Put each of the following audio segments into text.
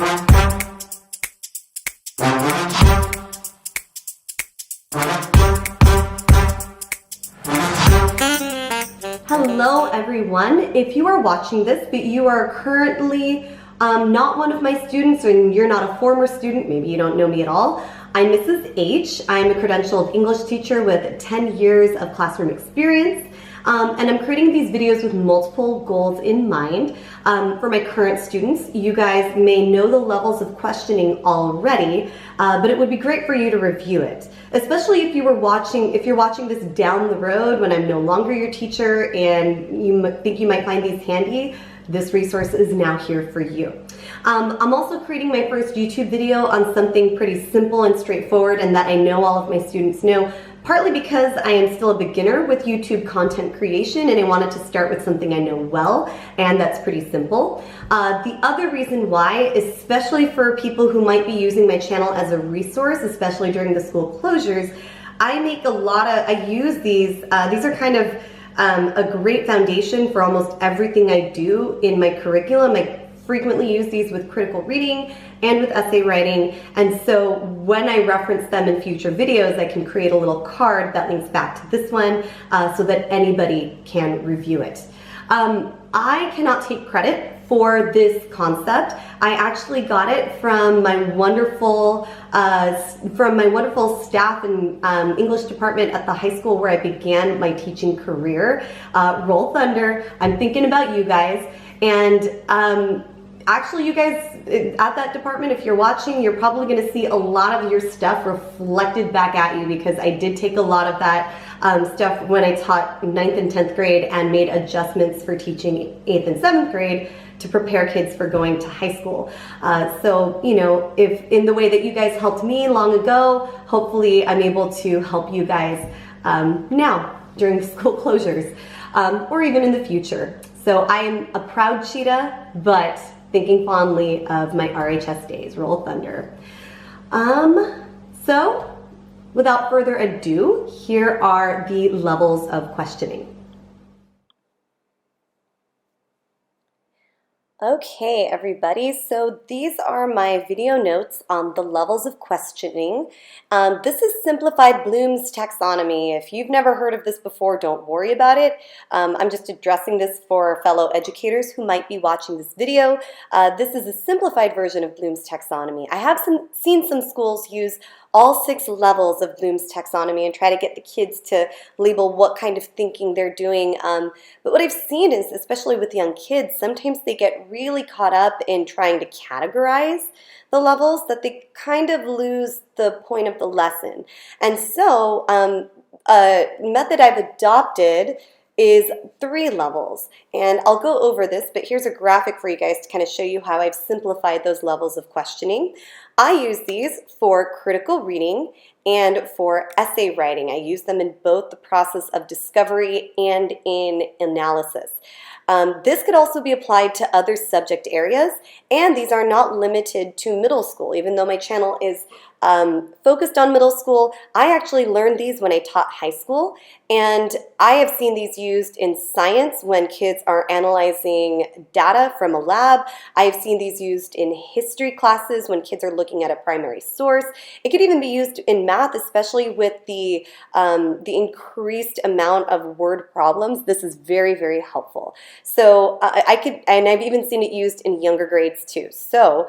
Hello everyone. If you are watching this but you are currently not one of my students and you're not a former student, maybe you don't know me at all, I'm Mrs. H. I'm a credentialed English teacher with 10 years of classroom experience. And I'm creating these videos with multiple goals in mind. For my current students, you guys may know the levels of questioning already, but it would be great for you to review it, especially if you're watching this down the road when I'm no longer your teacher and you think you might find these handy. This resource is now here for you. I'm also creating my first YouTube video on something pretty simple and straightforward and that I know all of my students know, partly because I am still a beginner with YouTube content creation and I wanted to start with something I know well, and that's pretty simple. The other reason why, especially for people who might be using my channel as a resource, especially during the school closures, I use these are kind of a great foundation for almost everything I do in my curriculum. I frequently use these with critical reading and with essay writing, and so when I reference them in future videos, I can create a little card that links back to this one so that anybody can review it. I cannot take credit for this concept. I actually got it from my wonderful staff and English department at the high school where I began my teaching career. Roll Thunder, I'm thinking about you guys. And actually, you guys at that department, if you're watching, you're probably going to see a lot of your stuff reflected back at you, because I did take a lot of that stuff when I taught 9th and 10th grade and made adjustments for teaching 8th and 7th grade to prepare kids for going to high school. So, you know, if in the way that you guys helped me long ago, hopefully I'm able to help you guys now during school closures or even in the future. So I am a proud cheetah, but thinking fondly of my RHS days. Roll Thunder. So without further ado, here are the levels of questioning. Okay, everybody, so these are my video notes on the levels of questioning. This is Simplified Bloom's Taxonomy. If you've never heard of this before, don't worry about it. I'm just addressing this for fellow educators who might be watching this video. This is a simplified version of Bloom's Taxonomy. I have seen some schools use all 6 levels of Bloom's Taxonomy and try to get the kids to label what kind of thinking they're doing. But what I've seen is, especially with young kids, sometimes they get really caught up in trying to categorize the levels that they kind of lose the point of the lesson. And so a method I've adopted is 3 levels, and I'll go over this, but here's a graphic for you guys to kind of show you how I've simplified those levels of questioning. I use these for critical reading and for essay writing. I use them in both the process of discovery and in analysis. This could also be applied to other subject areas, and these are not limited to middle school. Even though my channel is focused on middle school, I actually learned these when I taught high school, and I have seen these used in science when kids are analyzing data from a lab. I've seen these used in history classes when kids are looking at a primary source. It could even be used in math, especially with the increased amount of word problems. This is very, very helpful. So and I've even seen it used in younger grades too. So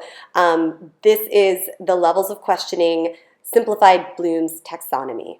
this is the levels of questioning, Simplified Bloom's Taxonomy.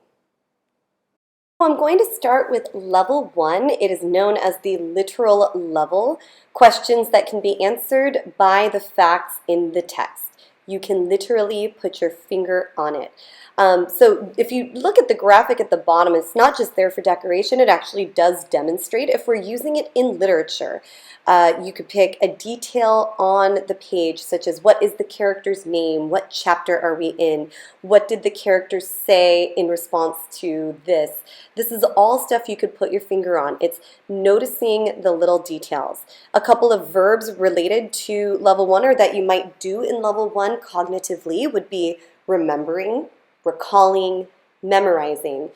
I'm going to start with level 1. It is known as the literal level, questions that can be answered by the facts in the text. You can literally put your finger on it. So if you look at the graphic at the bottom, it's not just there for decoration, it actually does demonstrate if we're using it in literature. You could pick a detail on the page, such as what is the character's name, what chapter are we in, what did the character say in response to this. This is all stuff you could put your finger on. It's noticing the little details. A couple of verbs related to level 1 or that you might do in level 1 cognitively would be remembering, recalling, memorizing.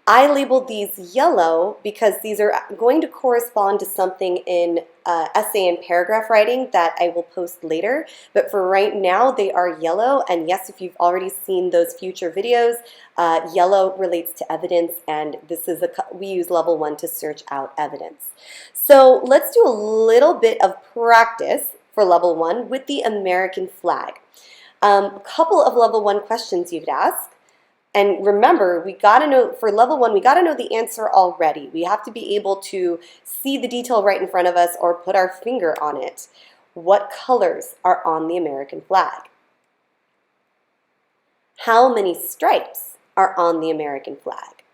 I labeled these yellow because these are going to correspond to something in essay and paragraph writing that I will post later. But for right now, they are yellow. And yes, if you've already seen those future videos, yellow relates to evidence, and this is we use level 1 to search out evidence. So let's do a little bit of practice for level 1 with the American flag. A couple of level 1 questions you could ask. And remember, we gotta know, for level 1, we gotta know the answer already. We have to be able to see the detail right in front of us or put our finger on it. What colors are on the American flag? How many stripes are on the American flag?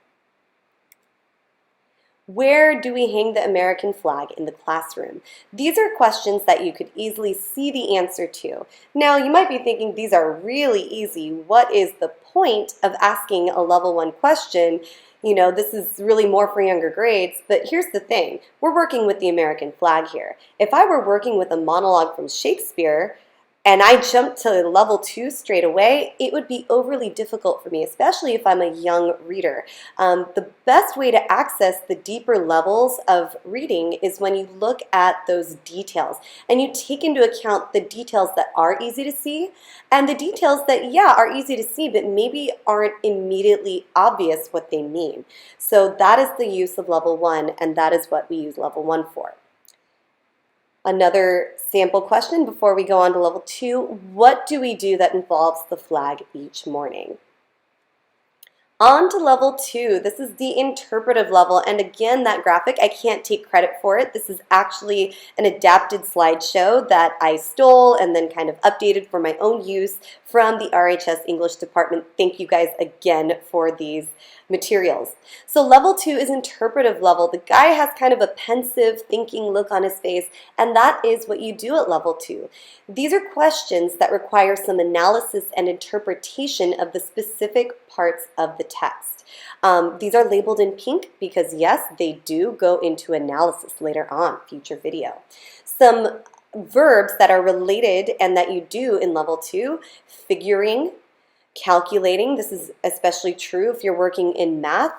Where do we hang the American flag in the classroom? These are questions that you could easily see the answer to. Now, you might be thinking these are really easy. What is the point of asking a level 1 question? You know, this is really more for younger grades, but here's the thing. We're working with the American flag here. If I were working with a monologue from Shakespeare, and I jumped to level 2 straight away, it would be overly difficult for me, especially if I'm a young reader. The best way to access the deeper levels of reading is when you look at those details and you take into account the details that are easy to see and the details that, yeah, are easy to see but maybe aren't immediately obvious what they mean. So that is the use of level 1, and that is what we use level 1 for. Another sample question before we go on to level 2, what do we do that involves the flag each morning? On to level 2, this is the interpretive level, and again, that graphic, I can't take credit for it. This is actually an adapted slideshow that I stole and then kind of updated for my own use from the RHS English department. Thank you guys again for these materials. So level 2 is interpretive level. The guy has kind of a pensive, thinking look on his face, and that is what you do at level 2. These are questions that require some analysis and interpretation of the specific parts of the text. These are labeled in pink because, yes, they do go into analysis later on, future video. Some verbs that are related and that you do in level 2, figuring, calculating, this is especially true if you're working in math,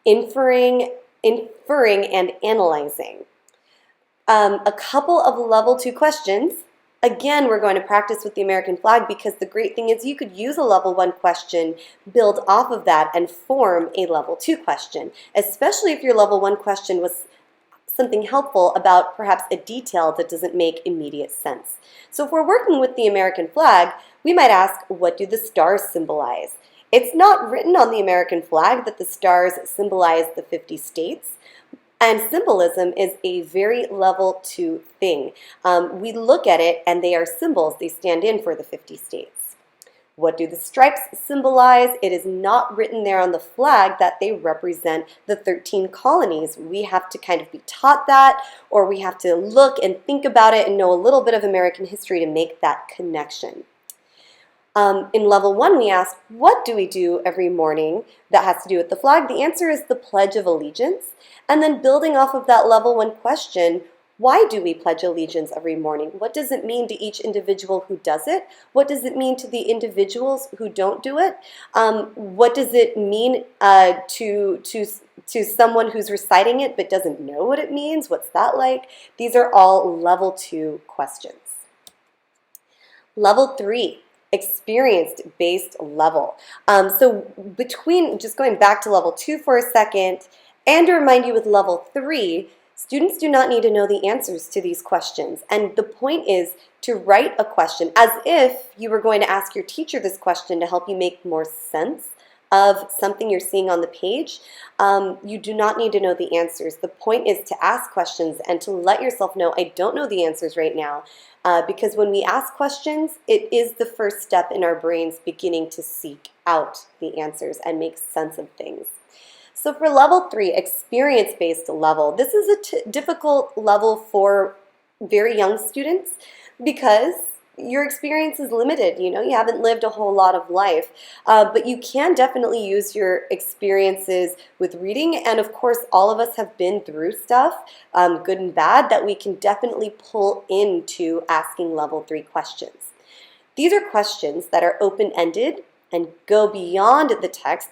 inferring and analyzing. A couple of level 2 questions. Again, we're going to practice with the American flag because the great thing is you could use a level 1 question, build off of that, and form a level 2 question, especially if your level 1 question was something helpful about perhaps a detail that doesn't make immediate sense. So if we're working with the American flag, we might ask, what do the stars symbolize? It's not written on the American flag that the stars symbolize the 50 states. And symbolism is a very level 2 thing. We look at it and they are symbols. They stand in for the 50 states. What do the stripes symbolize? It is not written there on the flag that they represent the 13 colonies. We have to kind of be taught that, or we have to look and think about it and know a little bit of American history to make that connection. In level 1, we asked, what do we do every morning that has to do with the flag? The answer is the Pledge of Allegiance. And then building off of that level 1 question, why do we pledge allegiance every morning? What does it mean to each individual who does it? What does it mean to the individuals who don't do it? What does it mean to someone who's reciting it but doesn't know what it means? What's that like? These are all level 2 questions. Level 3. Experience-based level. So between, just going back to level 2 for a second, and to remind you with level 3, students do not need to know the answers to these questions. And the point is to write a question as if you were going to ask your teacher this question to help you make more sense of something you're seeing on the page. You do not need to know the answers. The point is to ask questions and to let yourself know, I don't know the answers right now. Because when we ask questions, it is the first step in our brains beginning to seek out the answers and make sense of things. So for level 3, experience-based level, this is a difficult level for very young students because your experience is limited. You know, you haven't lived a whole lot of life, but you can definitely use your experiences with reading, and of course all of us have been through stuff, good and bad, that we can definitely pull into asking level 3 questions. These are questions that are open-ended, and go beyond the text,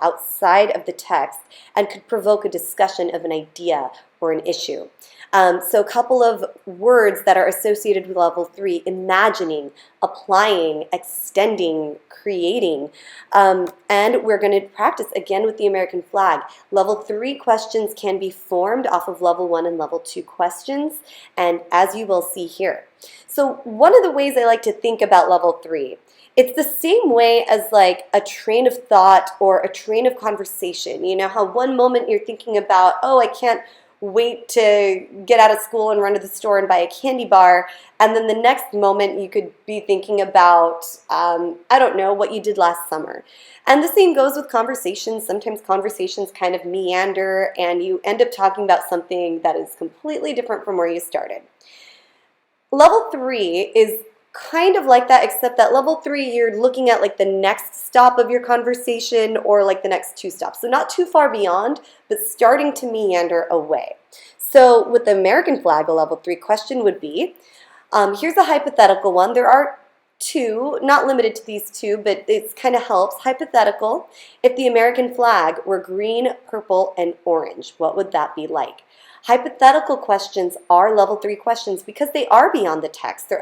outside of the text, and could provoke a discussion of an idea or an issue. So a couple of words that are associated with level 3: imagining, applying, extending, creating. And we're going to practice again with the American flag. Level 3 questions can be formed off of level 1 and level 2 questions, and as you will see here. So one of the ways I like to think about level 3, it's the same way as like a train of thought or a train of conversation. You know how one moment you're thinking about, oh, I can't wait to get out of school and run to the store and buy a candy bar, and then the next moment you could be thinking about, I don't know, what you did last summer. And the same goes with conversations. Sometimes conversations kind of meander and you end up talking about something that is completely different from where you started. Level 3 is kind of like that, except that level 3 you're looking at like the next stop of your conversation or like the next 2 stops. So not too far beyond, but starting to meander away. So with the American flag, a level 3 question would be, here's a hypothetical one. There are 2, not limited to these 2, but it kind of helps. Hypothetical: if the American flag were green, purple, and orange, what would that be like? Hypothetical questions are level 3 questions because they are beyond the text. They're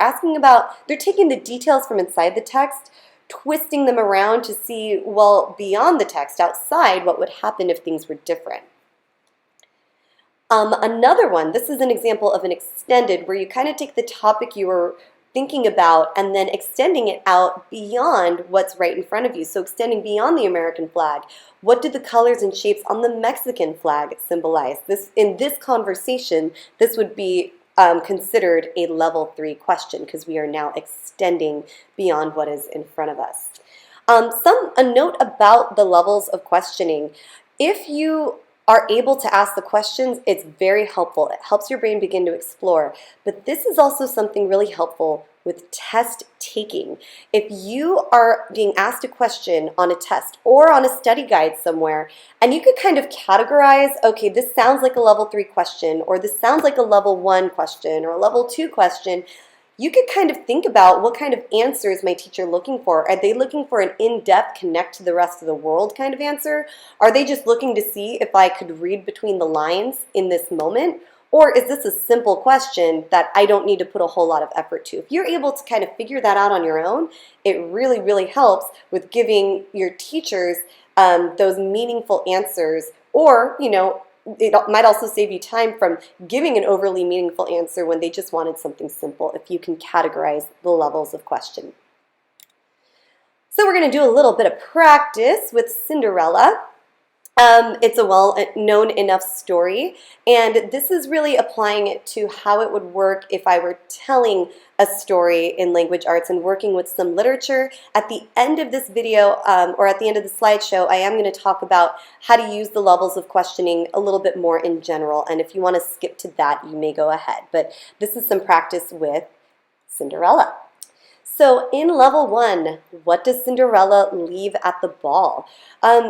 taking the details from inside the text, twisting them around to see, well, beyond the text, outside, what would happen if things were different. Another one, this is an example of an extended, where you kind of take the topic you were thinking about and then extending it out beyond what's right in front of you. So extending beyond the American flag. What do the colors and shapes on the Mexican flag symbolize? In this conversation, this would be considered a level 3 question because we are now extending beyond what is in front of us. A note about the levels of questioning. If you are able to ask the questions, it's very helpful. It helps your brain begin to explore. But this is also something really helpful with test taking. If you are being asked a question on a test or on a study guide somewhere, and you could kind of categorize, okay, this sounds like a level 3 question, or this sounds like a level 1 question, or a level 2 question, you could kind of think about what kind of answer is my teacher looking for. Are they looking for an in-depth, connect to the rest of the world kind of answer? Are they just looking to see if I could read between the lines in this moment? Or is this a simple question that I don't need to put a whole lot of effort to? If you're able to kind of figure that out on your own, it really, really helps with giving your teachers those meaningful answers, or, you know, it might also save you time from giving an overly meaningful answer when they just wanted something simple, if you can categorize the levels of question. So we're going to do a little bit of practice with Cinderella. It's a well-known enough story, and this is really applying it to how it would work if I were telling a story in language arts and working with some literature. At the end of this video, or at the end of the slideshow, I am going to talk about how to use the levels of questioning a little bit more in general, and if you want to skip to that, you may go ahead. But this is some practice with Cinderella. So in level 1, what does Cinderella leave at the ball?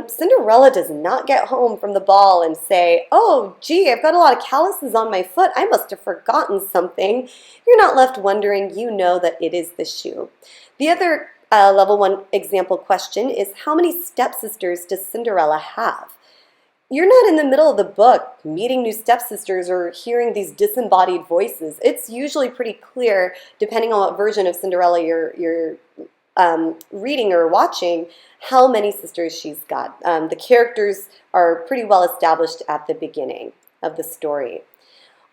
Cinderella does not get home from the ball and say, oh, gee, I've got a lot of calluses on my foot. I must have forgotten something. You're not left wondering. You know that it is the shoe. The other level 1 example question is, how many stepsisters does Cinderella have? You're not in the middle of the book meeting new stepsisters or hearing these disembodied voices. It's usually pretty clear, depending on what version of Cinderella you're reading or watching, how many sisters she's got. The characters are pretty well established at the beginning of the story.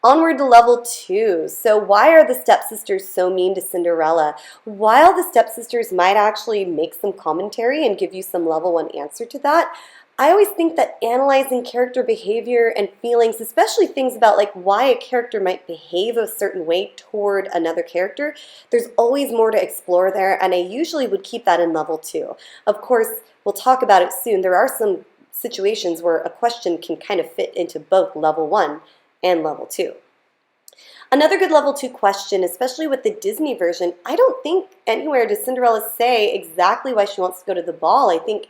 Onward to level 2. So why are the stepsisters so mean to Cinderella? While the stepsisters might actually make some commentary and give you some level 1 answer to that, I always think that analyzing character behavior and feelings, especially things about like why a character might behave a certain way toward another character, there's always more to explore there, and I usually would keep that in level 2. Of course, we'll talk about it soon. There are some situations where a question can kind of fit into both level 1 and level 2. Another good level 2 question, especially with the Disney version, I don't think anywhere does Cinderella say exactly why she wants to go to the ball. I think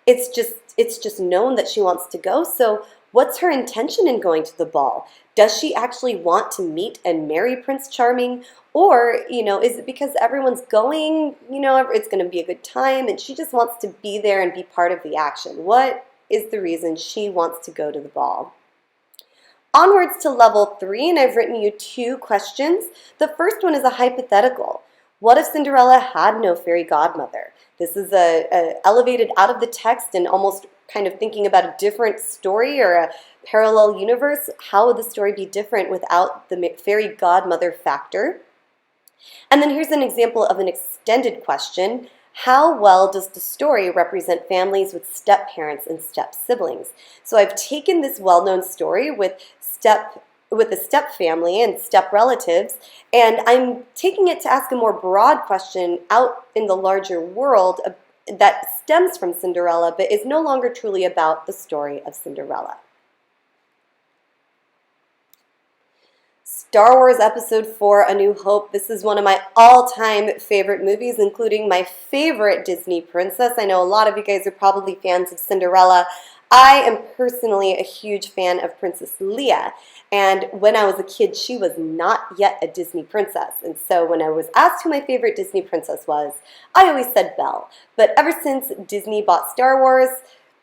it's just known that she wants to go. So what's her intention in going to the ball? Does she actually want to meet and marry Prince Charming? Or, is it because everyone's going, it's going to be a good time and she just wants to be there and be part of the action? What is the reason she wants to go to the ball? Onwards to level 3, and I've written you 2 questions. The first one is a hypothetical. What if Cinderella had no fairy godmother? This is elevated out of the text and almost kind of thinking about a different story or a parallel universe. How would the story be different without the fairy godmother factor? And then here's an example of an extended question. How well does the story represent families with step-parents and step-siblings? So I've taken this well-known story with a step family and step relatives, and I'm taking it to ask a more broad question out in the larger world that stems from Cinderella, but is no longer truly about the story of Cinderella. Star Wars Episode 4, A New Hope. This is one of my all-time favorite movies, including my favorite Disney princess. I know a lot of you guys are probably fans of Cinderella. I am personally a huge fan of Princess Leia, and when I was a kid, she was not yet a Disney princess, and so when I was asked who my favorite Disney princess was, I always said Belle. But ever since Disney bought Star Wars,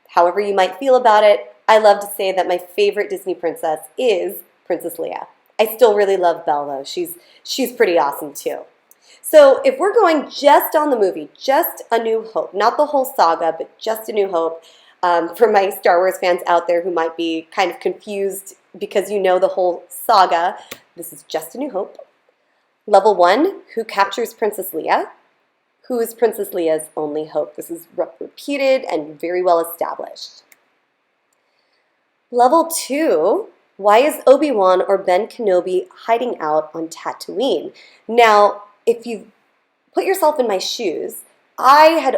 however you might feel about it, I love to say that my favorite Disney princess is Princess Leia. I still really love Belle, though. She's pretty awesome, too. So if we're going just on the movie, just A New Hope, not the whole saga, but just A New Hope, for my Star Wars fans out there who might be kind of confused because you know the whole saga, this is just A New Hope. Level 1, who captures Princess Leia? Who is Princess Leia's only hope? This is repeated and very well established. Level 2, why is Obi-Wan or Ben Kenobi hiding out on Tatooine? Now, if you put yourself in my shoes, I had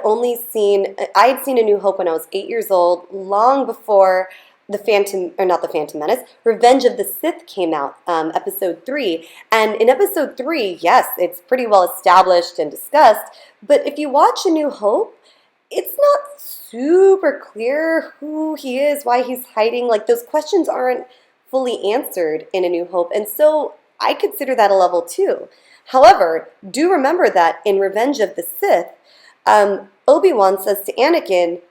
seen A New Hope when I was 8 years old, long before Revenge of the Sith came out, episode 3. And in episode 3, yes, it's pretty well established and discussed, but if you watch A New Hope, it's not super clear who he is, why he's hiding. Like, those questions aren't fully answered in A New Hope, and so I consider that a level 2. However, do remember that in Revenge of the Sith, Obi-Wan says to Anakin,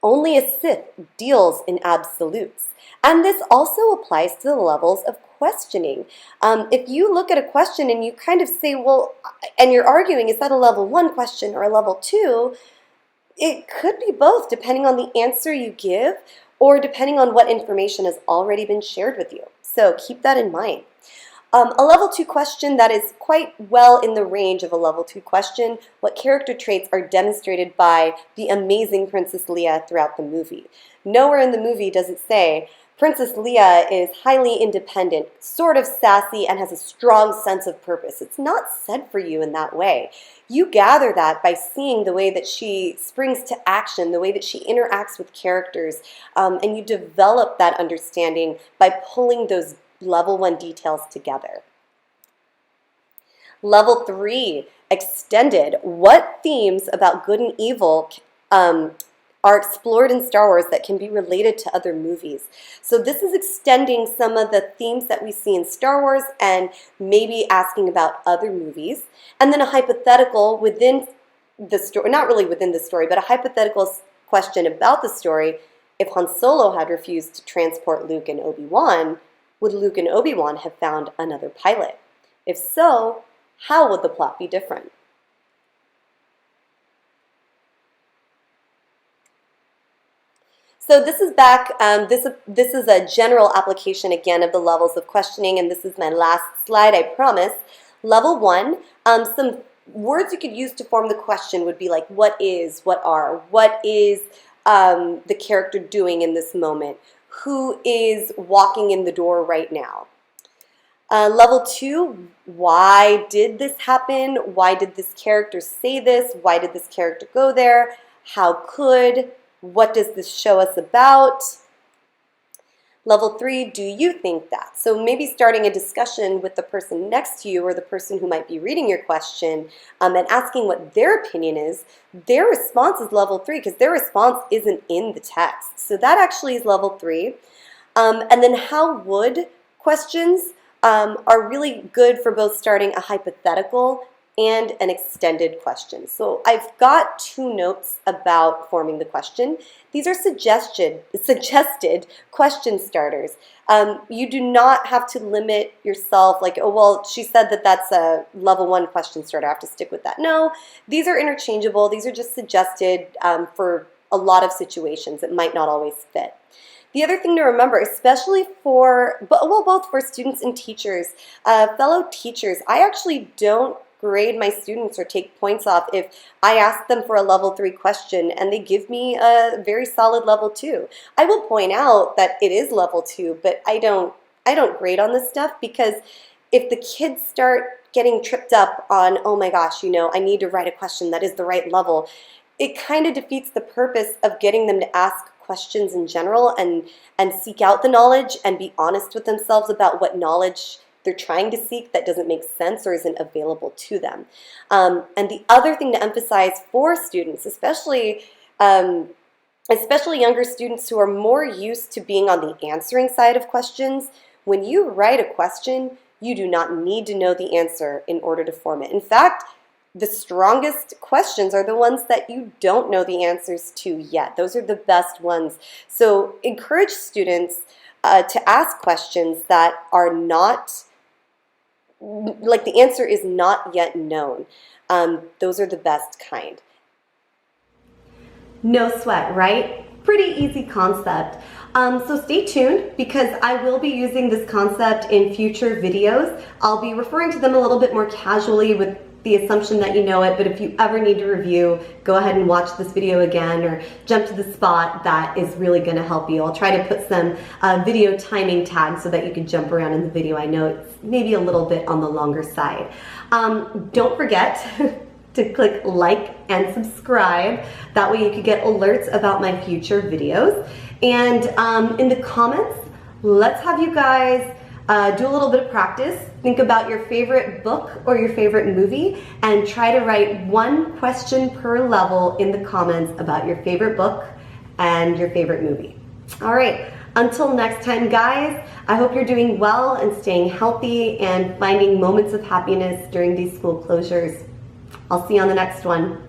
only a Sith deals in absolutes. And this also applies to the levels of questioning. If you look at a question and you kind of say, well, and you're arguing, is that a level 1 question or a level 2? It could be both, depending on the answer you give or depending on what information has already been shared with you. So keep that in mind. A level 2 question that is quite well in the range of a level 2 question: what character traits are demonstrated by the amazing Princess Leia throughout the movie? Nowhere in the movie does it say, Princess Leia is highly independent, sort of sassy, and has a strong sense of purpose. It's not said for you in that way. You gather that by seeing the way that she springs to action, the way that she interacts with characters, and you develop that understanding by pulling those level 1 details together. Level 3, extended. What themes about good and evil are explored in Star Wars that can be related to other movies? So this is extending some of the themes that we see in Star Wars and maybe asking about other movies. And then a hypothetical within the story, not really within the story, but a hypothetical question about the story. If Han Solo had refused to transport Luke and Obi-Wan, would Luke and Obi-Wan have found another pilot? If so, how would the plot be different? So this is back, this is a general application again of the levels of questioning, and this is my last slide, I promise. Level 1, some words you could use to form the question would be like, what is, what are, what is the character doing in this moment? Who is walking in the door right now? Level 2, why did this happen? Why did this character say this? Why did this character go there? How could? What does this show us about? Level 3, do you think that? So maybe starting a discussion with the person next to you or the person who might be reading your question and asking what their opinion is. Their response is level 3 because their response isn't in the text. So that actually is level 3. And then how would questions are really good for both starting a hypothetical and an extended question. So I've got 2 notes about forming the question. These are suggested question starters. You do not have to limit yourself like, oh, well, she said that that's a level 1 question starter. I have to stick with that. No, these are interchangeable. These are just suggested for a lot of situations. It might not always fit. The other thing to remember, especially for, both for students and teachers, fellow teachers, I actually don't grade my students or take points off if I ask them for a level 3 question and they give me a very solid level 2. I will point out that it is level 2, but I don't grade on this stuff, because if the kids start getting tripped up on, oh my gosh, I need to write a question that is the right level, it kind of defeats the purpose of getting them to ask questions in general and seek out the knowledge and be honest with themselves about what knowledge they're trying to seek that doesn't make sense or isn't available to them. And the other thing to emphasize for students, especially younger students who are more used to being on the answering side of questions, when you write a question, you do not need to know the answer in order to form it. In fact, the strongest questions are the ones that you don't know the answers to yet. Those are the best ones. So encourage students to ask questions that are not, like the answer is not yet known. Those are the best kind. No sweat, right? Pretty easy concept. So stay tuned, because I will be using this concept in future videos. I'll be referring to them a little bit more casually with the assumption that you know it, but if you ever need to review, go ahead and watch this video again or jump to the spot that is really going to help you. I'll try to put some video timing tags so that you can jump around in the video. I know it's maybe a little bit on the longer side. Don't forget to click like and subscribe. That way you can get alerts about my future videos. And in the comments, let's have you guys do a little bit of practice. Think about your favorite book or your favorite movie and try to write 1 question per level in the comments about your favorite book and your favorite movie. All right, until next time, guys, I hope you're doing well and staying healthy and finding moments of happiness during these school closures. I'll see you on the next one.